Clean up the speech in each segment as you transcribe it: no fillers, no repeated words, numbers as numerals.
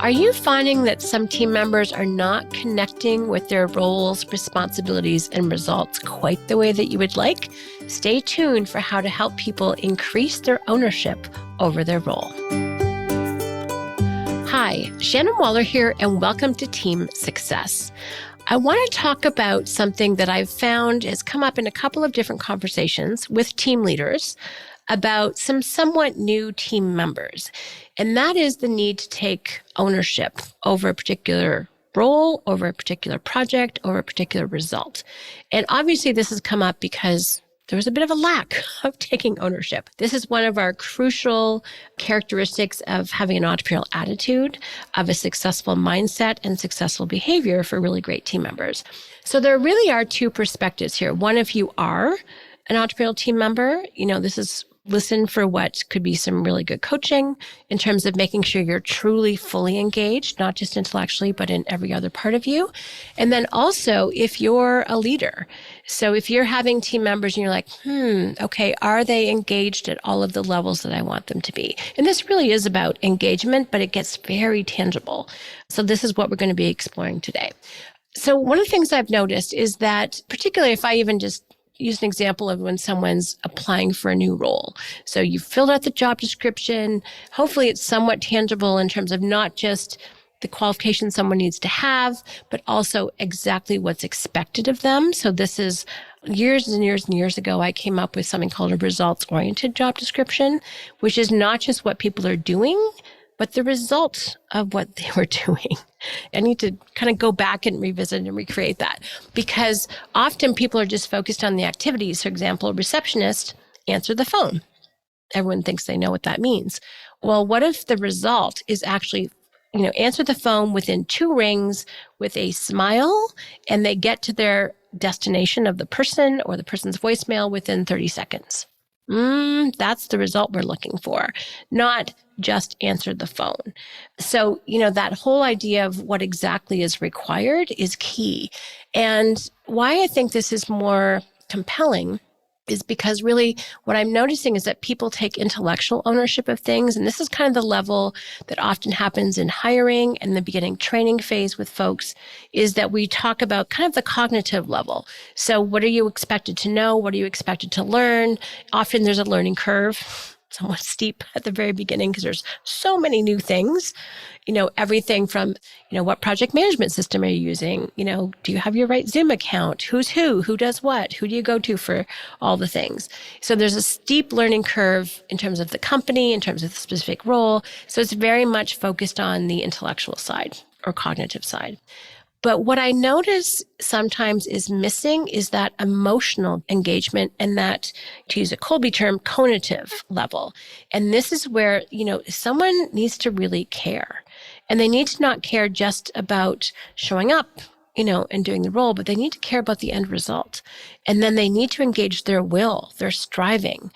Are you finding that some team members are not connecting with their roles, responsibilities, and results quite the way that you would like? Stay tuned for how to help people increase their ownership over their role. Hi, Shannon Waller here, and welcome to Team Success. I want to talk about something that I've found has come up in a couple of different conversations with team leaders about some somewhat new team members. And that is the need to take ownership over a particular role, over a particular project, over a particular result. And obviously this has come up because there was a bit of a lack of taking ownership. This is one of our crucial characteristics of having an entrepreneurial attitude, of a successful mindset and successful behavior for really great team members. So there really are two perspectives here. One, if you are an entrepreneurial team member, this is listen for what could be some really good coaching in terms of making sure you're truly fully engaged, not just intellectually, but in every other part of you. And then also if you're a leader. So if you're having team members and you're like, okay, are they engaged at all of the levels that I want them to be? And this really is about engagement, but it gets very tangible. So this is what we're going to be exploring today. So one of the things I've noticed is that, particularly if I even just use an example of when someone's applying for a new role. So you filled out the job description. Hopefully it's somewhat tangible in terms of not just the qualifications someone needs to have, but also exactly what's expected of them. So this is years and years and years ago, I came up with something called a results-oriented job description, which is not just what people are doing, but the result of what they were doing. I need to kind of go back and revisit and recreate that because often people are just focused on the activities. For example, a receptionist answered the phone. Everyone thinks they know what that means. Well, what if the result is actually, answer the phone within 2 rings with a smile and they get to their destination of the person or the person's voicemail within 30 seconds? That's the result we're looking for, not just answer the phone. So, that whole idea of what exactly is required is key. And why I think this is more compelling is because really what I'm noticing is that people take intellectual ownership of things. And this is kind of the level that often happens in hiring and the beginning training phase with folks is that we talk about kind of the cognitive level. So what are you expected to know? What are you expected to learn? Often there's a learning curve, somewhat steep at the very beginning because there's so many new things. Everything from, what project management system are you using? Do you have your right Zoom account? Who's who does what? Who do you go to for all the things? So there's a steep learning curve in terms of the company, in terms of the specific role. So it's very much focused on the intellectual side or cognitive side. But what I notice sometimes is missing is that emotional engagement and that, to use a Kolbe term, conative level. And this is where, someone needs to really care. And they need to not care just about showing up, and doing the role, but they need to care about the end result. And then they need to engage their will, their striving.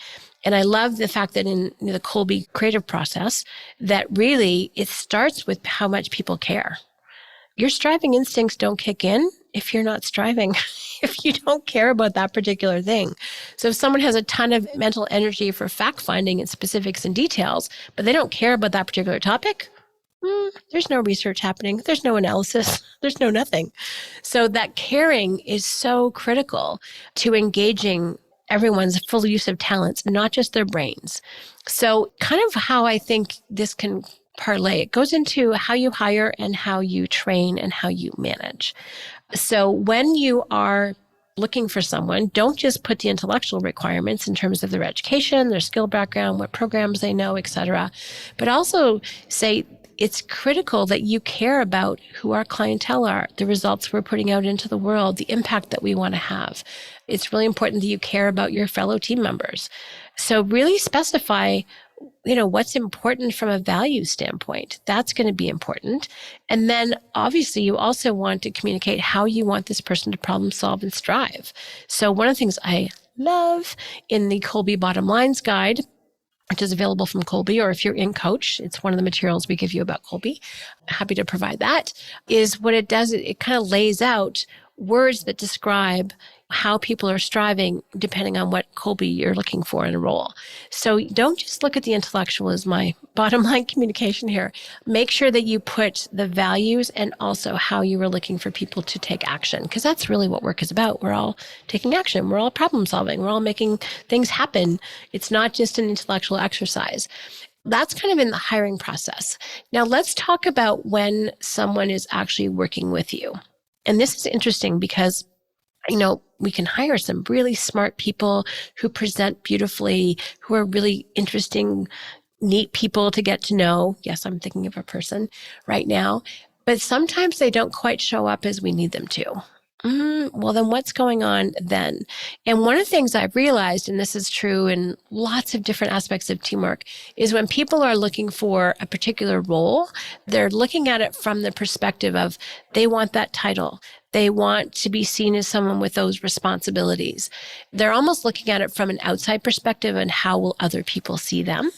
And I love the fact that in the Kolbe creative process, that really it starts with how much people care. Your striving instincts don't kick in if you're not striving, if you don't care about that particular thing. So if someone has a ton of mental energy for fact-finding and specifics and details, but they don't care about that particular topic, there's no research happening. There's no analysis. There's no nothing. So that caring is so critical to engaging everyone's full use of talents, not just their brains. So kind of how I think this can parlay. It goes into how you hire and how you train and how you manage. So when you are looking for someone, don't just put the intellectual requirements in terms of their education, their skill background, what programs they know, et cetera, but also say it's critical that you care about who our clientele are, the results we're putting out into the world, the impact that we want to have. It's really important that you care about your fellow team members. So really specify what's important from a value standpoint. That's going to be important. And then obviously you also want to communicate how you want this person to problem solve and strive. So one of the things I love in the Kolbe Bottom Lines Guide, which is available from Kolbe, or if you're in Coach, it's one of the materials we give you about Kolbe. Happy to provide that, is what it does, it kind of lays out words that describe how people are striving depending on what Colby you're looking for in a role. So don't just look at the intellectual as my bottom line communication here. Make sure that you put the values and also how you are looking for people to take action, because that's really what work is about. We're all taking action. We're all problem solving. We're all making things happen. It's not just an intellectual exercise. That's kind of in the hiring process. Now let's talk about when someone is actually working with you. And this is interesting because we can hire some really smart people who present beautifully, who are really interesting, neat people to get to know. Yes, I'm thinking of a person right now, but sometimes they don't quite show up as we need them to. Well, then what's going on then? And one of the things I've realized, and this is true in lots of different aspects of teamwork, is when people are looking for a particular role, they're looking at it from the perspective of they want that title. They want to be seen as someone with those responsibilities. They're almost looking at it from an outside perspective and how will other people see them,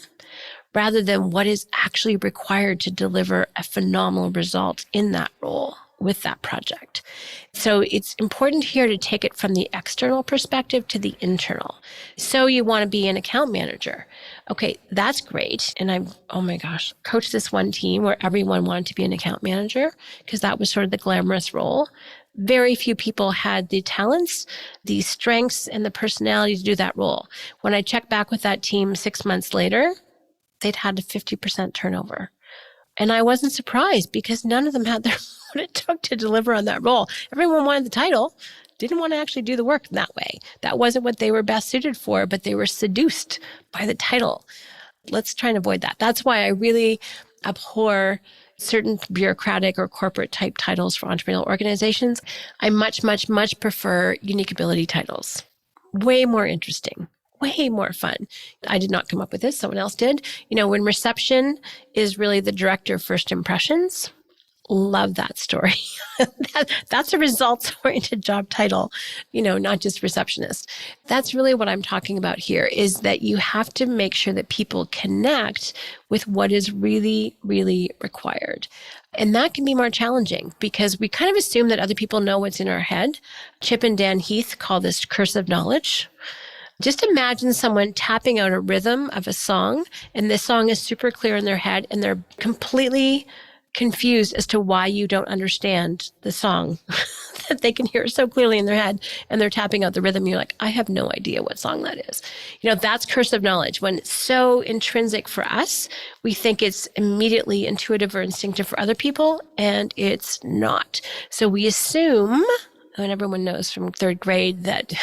rather than what is actually required to deliver a phenomenal result in that role with that project. So it's important here to take it from the external perspective to the internal. So you want to be an account manager. Okay, that's great. And oh my gosh, coached this one team where everyone wanted to be an account manager because that was sort of the glamorous role. Very few people had the talents, the strengths, and the personality to do that role. When I checked back with that team 6 months later, they'd had a 50% turnover. And I wasn't surprised because none of them had what it took to deliver on that role. Everyone wanted the title, didn't want to actually do the work that way. That wasn't what they were best suited for, but they were seduced by the title. Let's try and avoid that. That's why I really abhor certain bureaucratic or corporate type titles for entrepreneurial organizations. I much, much, much prefer unique ability titles. Way more interesting. Way more fun. I did not come up with this. Someone else did. When reception is really the director of first impressions, love that story. That's a results-oriented job title, not just receptionist. That's really what I'm talking about here, is that you have to make sure that people connect with what is really, really required. And that can be more challenging because we kind of assume that other people know what's in our head. Chip and Dan Heath call this curse of knowledge. Just imagine someone tapping out a rhythm of a song, and this song is super clear in their head, and they're completely confused as to why you don't understand the song that they can hear so clearly in their head, and they're tapping out the rhythm. You're like, I have no idea what song that is. That's curse of knowledge. When it's so intrinsic for us, we think it's immediately intuitive or instinctive for other people, and it's not. So we assume, and everyone knows from third grade that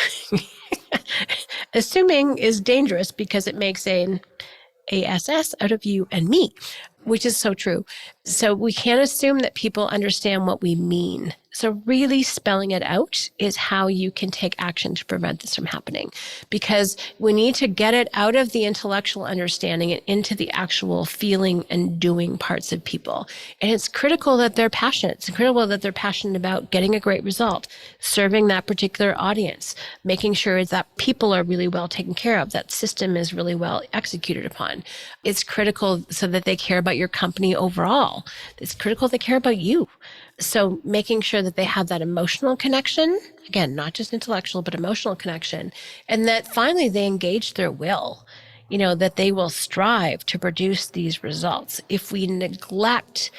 assuming is dangerous because it makes an ASS out of you and me, which is so true. So we can't assume that people understand what we mean. So really spelling it out is how you can take action to prevent this from happening, because we need to get it out of the intellectual understanding and into the actual feeling and doing parts of people. And it's critical that they're passionate. It's critical that they're passionate about getting a great result, serving that particular audience, making sure that people are really well taken care of, that system is really well executed upon. It's critical so that they care about your company overall. It's critical they care about you. So making sure that they have that emotional connection, again, not just intellectual, but emotional connection, and that finally they engage their will, that they will strive to produce these results. If we neglect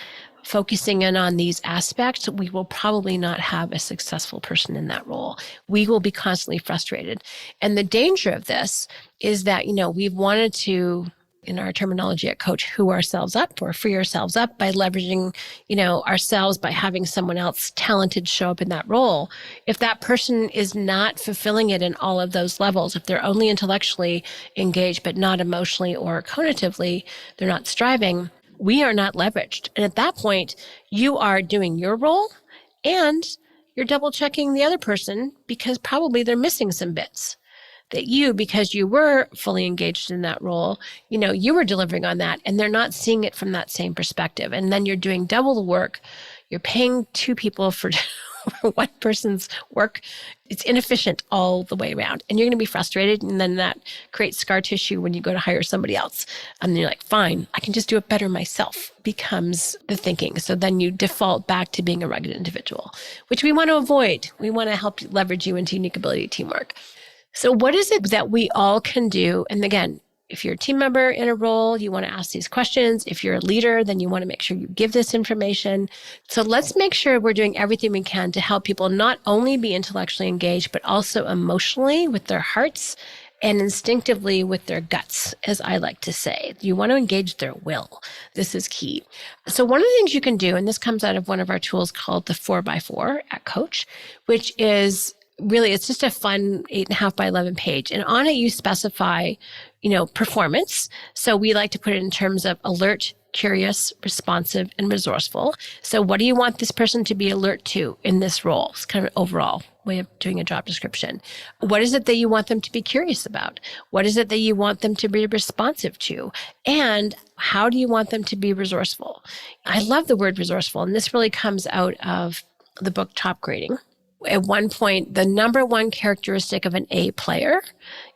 focusing in on these aspects, we will probably not have a successful person in that role. We will be constantly frustrated. And the danger of this is that, we've wanted to, in our terminology at Coach, who ourselves up or free ourselves up by leveraging, ourselves by having someone else talented show up in that role. If that person is not fulfilling it in all of those levels, if they're only intellectually engaged, but not emotionally or cognitively, they're not striving, we are not leveraged. And at that point, you are doing your role and you're double checking the other person because probably they're missing some bits. That you, because you were fully engaged in that role, you were delivering on that, and they're not seeing it from that same perspective. And then you're doing double the work. You're paying two people for over one person's work, it's inefficient all the way around. And you're going to be frustrated. And then that creates scar tissue when you go to hire somebody else. And you're like, fine, I can just do it better myself, becomes the thinking. So then you default back to being a rugged individual, which we want to avoid. We want to help leverage you into unique ability teamwork. So what is it that we all can do? And again, if you're a team member in a role, you want to ask these questions. If you're a leader, then you want to make sure you give this information. So let's make sure we're doing everything we can to help people not only be intellectually engaged, but also emotionally with their hearts and instinctively with their guts, as I like to say. You want to engage their will. This is key. So one of the things you can do, and this comes out of one of our tools called the 4x4 at Coach, which is really, it's just a fun 8.5 by 11 page. And on it, you specify, performance. So we like to put it in terms of alert, curious, responsive, and resourceful. So what do you want this person to be alert to in this role? It's kind of an overall way of doing a job description. What is it that you want them to be curious about? What is it that you want them to be responsive to? And how do you want them to be resourceful? I love the word resourceful. And this really comes out of the book Top Grading. At one point, the number one characteristic of an A player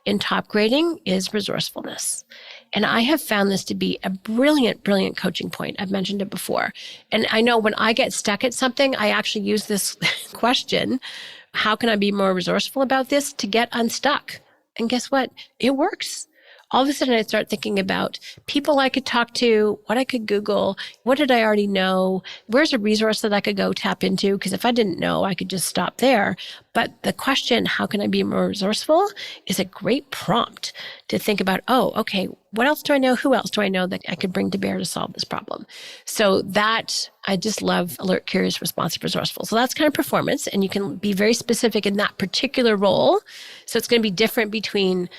in top grading is resourcefulness. And I have found this to be a brilliant, brilliant coaching point. I've mentioned it before. And I know when I get stuck at something, I actually use this question, how can I be more resourceful about this, to get unstuck? And guess what? It works. All of a sudden, I start thinking about people I could talk to, what I could Google, what did I already know, where's a resource that I could go tap into? Because if I didn't know, I could just stop there. But the question, how can I be more resourceful, is a great prompt to think about, oh, okay, what else do I know? Who else do I know that I could bring to bear to solve this problem? So that, I just love alert, curious, responsive, resourceful. So that's kind of performance, and you can be very specific in that particular role. So it's going to be different between,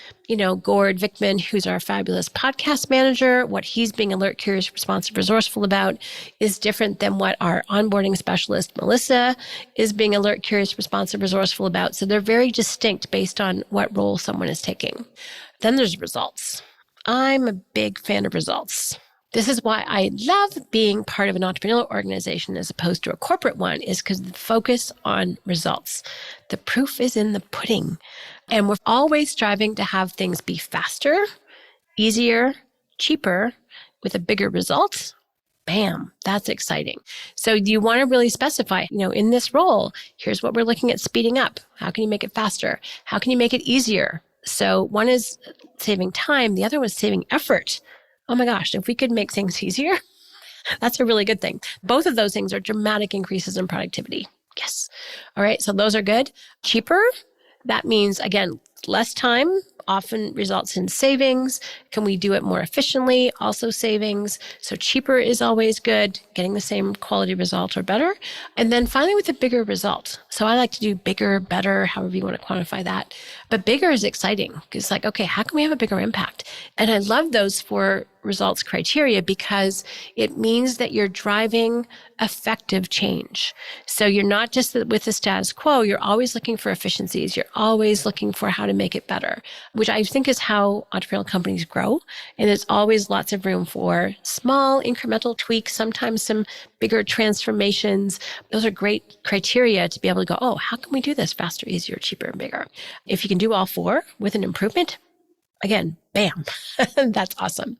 Gord Vickman, who's our fabulous podcast manager. What he's being alert, curious, responsive, resourceful about is different than what our onboarding specialist, Melissa, is being alert, curious, responsive, resourceful about. So they're very distinct based on what role someone is taking. Then there's results. I'm a big fan of results. This is why I love being part of an entrepreneurial organization as opposed to a corporate one, is because the focus on results. The proof is in the pudding. And we're always striving to have things be faster, easier, cheaper, with a bigger result. Bam, that's exciting. So you want to really specify, in this role, here's what we're looking at speeding up. How can you make it faster? How can you make it easier? So one is saving time. The other was saving effort. Oh my gosh, if we could make things easier, that's a really good thing. Both of those things are dramatic increases in productivity. Yes. All right. So those are good. Cheaper. That means, again, less time often results in savings. Can we do it more efficiently? Also savings. So cheaper is always good, getting the same quality result or better. And then finally with a bigger result. So I like to do bigger, better, however you want to quantify that. But bigger is exciting. It's like, okay, how can we have a bigger impact? And I love those 4 results criteria because it means that you're driving effective change. So you're not just with the status quo, you're always looking for efficiencies. You're always looking for how to make it better, which I think is how entrepreneurial companies grow. And there's always lots of room for small incremental tweaks, sometimes some bigger transformations. Those are great criteria to be able to go, oh, how can we do this faster, easier, cheaper, and bigger? If you can do all 4 with an improvement, again, bam, that's awesome.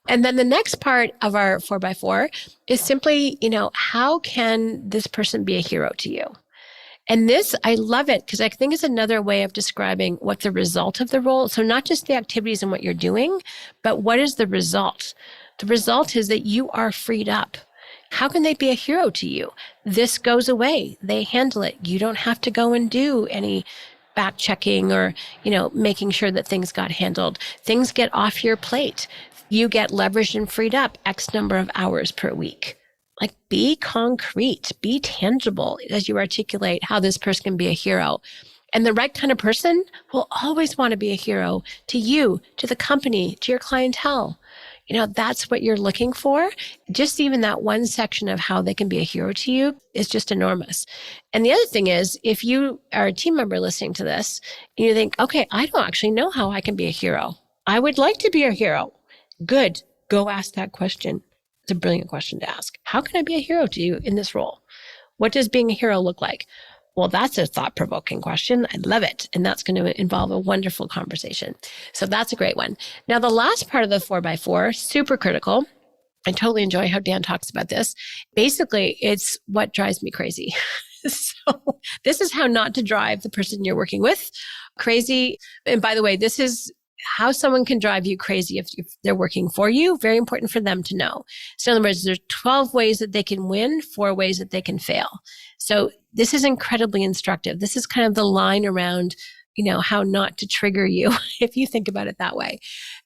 And then the next part of our 4x4 is simply, how can this person be a hero to you? And this, I love it because I think it's another way of describing what the result of the role. So not just the activities and what you're doing, but what is the result? The result is that you are freed up. How can they be a hero to you? This goes away. They handle it. You don't have to go and do any back checking or, making sure that things got handled. Things get off your plate. You get leveraged and freed up X number of hours per week. Like, be concrete, be tangible as you articulate how this person can be a hero. And the right kind of person will always want to be a hero to you, to the company, to your clientele. That's what you're looking for. Just even that one section of how they can be a hero to you is just enormous. And the other thing is, if you are a team member listening to this and you think, okay, I don't actually know how I can be a hero. I would like to be a hero. Good. Go ask that question. It's a brilliant question to ask. How can I be a hero to you in this role? What does being a hero look like? Well, that's a thought-provoking question. I love it. And that's going to involve a wonderful conversation. So that's a great one. Now, the last part of the 4x4, super critical. I totally enjoy how Dan talks about this. Basically, it's what drives me crazy. So this is how not to drive the person you're working with crazy. And by the way, this is how someone can drive you crazy if they're working for you. Very important for them to know. So in other words, there's 12 ways that they can win, 4 ways that they can fail. So this is incredibly instructive. This is kind of the line around, how not to trigger you, if you think about it that way.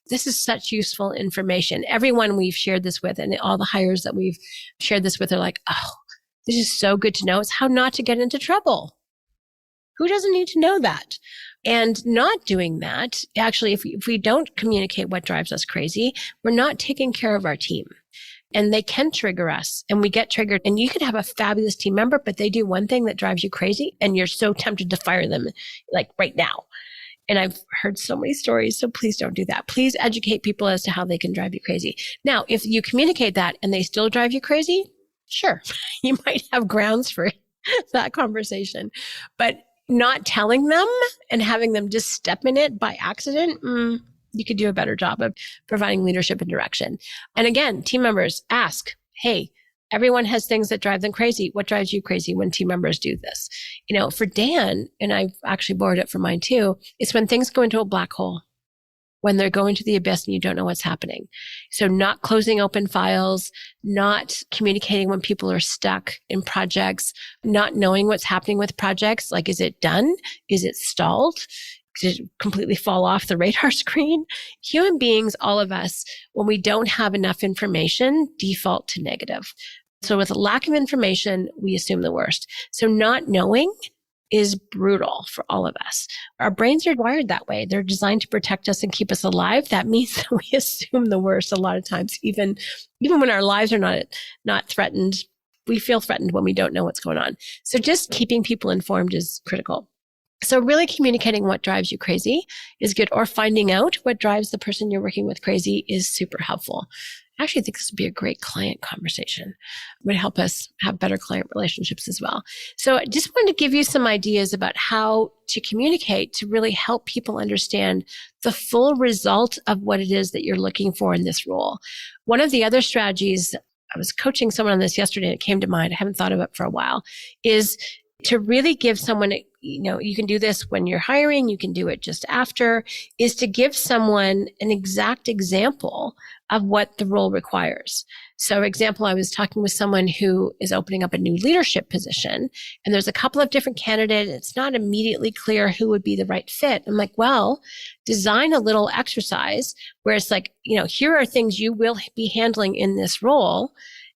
This is such useful information. Everyone we've shared this with and all the hires that we've shared this with are like, oh, this is so good to know. It's how not to get into trouble. Who doesn't need to know that? And not doing that, actually, if we don't communicate what drives us crazy, we're not taking care of our team. And they can trigger us and we get triggered. And you could have a fabulous team member, but they do one thing that drives you crazy and you're so tempted to fire them like right now. And I've heard so many stories, so please don't do that. Please educate people as to how they can drive you crazy. Now, if you communicate that and they still drive you crazy, sure, you might have grounds for that conversation. But not telling them and having them just step in it by accident, you could do a better job of providing leadership and direction. And again, team members ask, hey, everyone has things that drive them crazy. What drives you crazy when team members do this? For Dan, and I've actually borrowed it for mine too, it's when things go into a black hole, when they're going to the abyss and you don't know what's happening. So not closing open files, not communicating when people are stuck in projects, not knowing what's happening with projects. Like, is it done? Is it stalled? Did it completely fall off the radar screen? Human beings, all of us, when we don't have enough information, default to negative. So with a lack of information, we assume the worst. So not knowing is brutal for all of us. Our brains are wired that way. They're designed to protect us and keep us alive. That means that we assume the worst a lot of times, even when our lives are not threatened. We feel threatened when we don't know what's going on. So just keeping people informed is critical. So really communicating what drives you crazy is good, or finding out what drives the person you're working with crazy is super helpful. I actually think this would be a great client conversation. It would help us have better client relationships as well. So I just wanted to give you some ideas about how to communicate to really help people understand the full result of what it is that you're looking for in this role. One of the other strategies, I was coaching someone on this yesterday and it came to mind, I haven't thought of it for a while, is to really give someone, you can do this when you're hiring, you can do it just after, is to give someone an exact example of what the role requires. So example, I was talking with someone who is opening up a new leadership position and there's a couple of different candidates. It's not immediately clear who would be the right fit. I'm like, well, design a little exercise where it's like, here are things you will be handling in this role.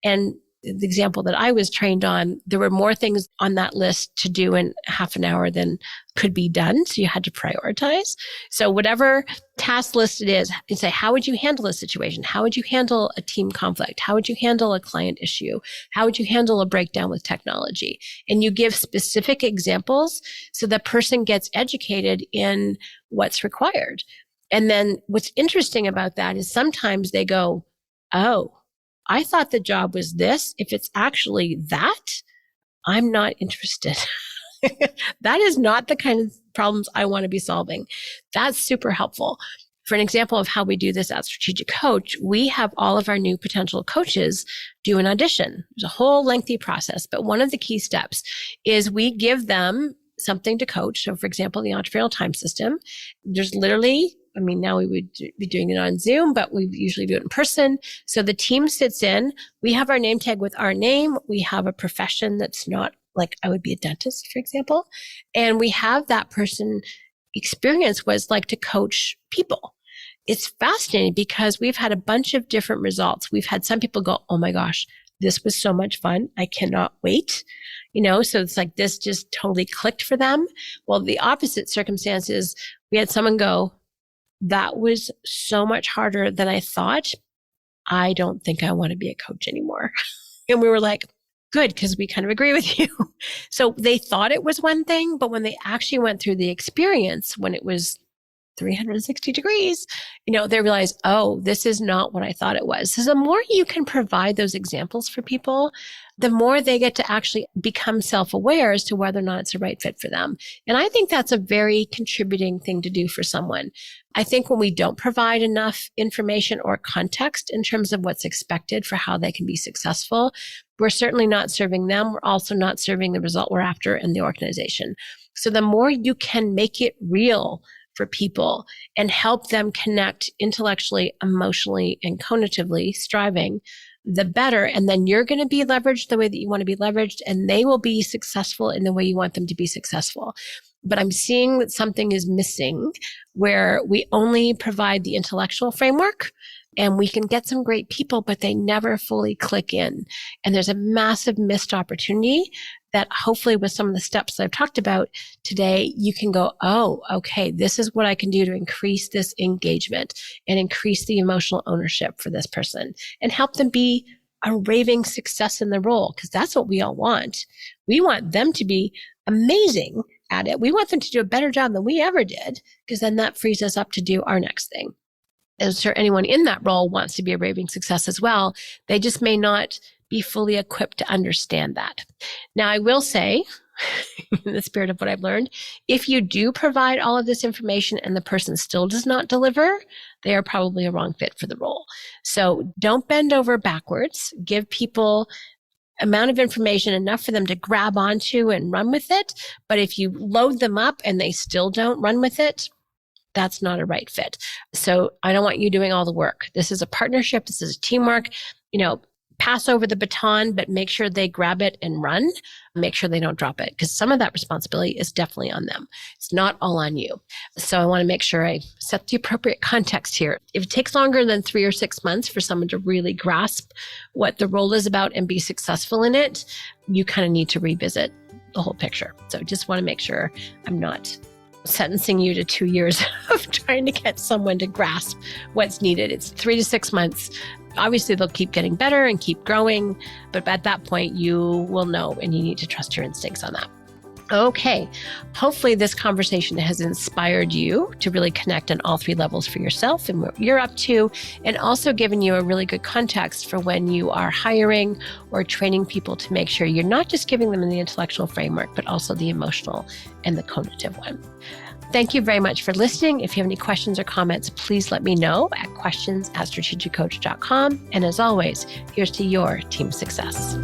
And the example that I was trained on, there were more things on that list to do in half an hour than could be done. So you had to prioritize. So whatever task list it is, you say, how would you handle a situation? How would you handle a team conflict? How would you handle a client issue? How would you handle a breakdown with technology? And you give specific examples so the person gets educated in what's required. And then what's interesting about that is sometimes they go, oh, I thought the job was this. If it's actually that, I'm not interested. That is not the kind of problems I want to be solving. That's super helpful. For an example of how we do this at Strategic Coach, we have all of our new potential coaches do an audition. There's a whole lengthy process, but one of the key steps is we give them something to coach. So for example, the entrepreneurial time system, there's literally, now we would be doing it on Zoom, but we usually do it in person. So the team sits in, we have our name tag with our name. We have a profession that's not like I would be a dentist, for example. And we have that person experience was like to coach people. It's fascinating because we've had a bunch of different results. We've had some people go, oh my gosh, this was so much fun. I cannot wait. So it's like this just totally clicked for them. Well, the opposite circumstances, we had someone go, that was so much harder than I thought. I don't think I want to be a coach anymore. And we were like, good, because we kind of agree with you. So they thought it was one thing, but when they actually went through the experience, when it was 360 degrees, they realize, oh, this is not what I thought it was. So the more you can provide those examples for people, the more they get to actually become self-aware as to whether or not it's a right fit for them. And I think that's a very contributing thing to do for someone. I think when we don't provide enough information or context in terms of what's expected for how they can be successful, we're certainly not serving them. We're also not serving the result we're after in the organization. So the more you can make it real for people and help them connect intellectually, emotionally, and cognitively, striving, the better. And then you're going to be leveraged the way that you want to be leveraged, and they will be successful in the way you want them to be successful. But I'm seeing that something is missing where we only provide the intellectual framework and we can get some great people, but they never fully click in. And there's a massive missed opportunity that hopefully with some of the steps that I've talked about today, you can go, oh, okay, this is what I can do to increase this engagement and increase the emotional ownership for this person and help them be a raving success in the role. Because that's what we all want. We want them to be amazing at it. We want them to do a better job than we ever did, because then that frees us up to do our next thing. I'm sure anyone in that role wants to be a raving success as well. They just may not be fully equipped to understand that. Now, I will say, in the spirit of what I've learned, if you do provide all of this information and the person still does not deliver, they are probably a wrong fit for the role. So don't bend over backwards. Give people amount of information enough for them to grab onto and run with it. But if you load them up and they still don't run with it, that's not a right fit. So I don't want you doing all the work. This is a partnership. This is teamwork. Pass over the baton, but make sure they grab it and run. Make sure they don't drop it, because some of that responsibility is definitely on them. It's not all on you. So I want to make sure I set the appropriate context here. If it takes longer than 3 or 6 months for someone to really grasp what the role is about and be successful in it, you kind of need to revisit the whole picture. So just want to make sure I'm not sentencing you to 2 years of trying to get someone to grasp what's needed. It's 3 to 6 months. Obviously, they'll keep getting better and keep growing, but at that point, you will know, and you need to trust your instincts on that. Okay. Hopefully this conversation has inspired you to really connect on all 3 levels for yourself and what you're up to, and also given you a really good context for when you are hiring or training people to make sure you're not just giving them the intellectual framework, but also the emotional and the cognitive one. Thank you very much for listening. If you have any questions or comments, please let me know at questions@strategiccoach.com. And as always, here's to your team success.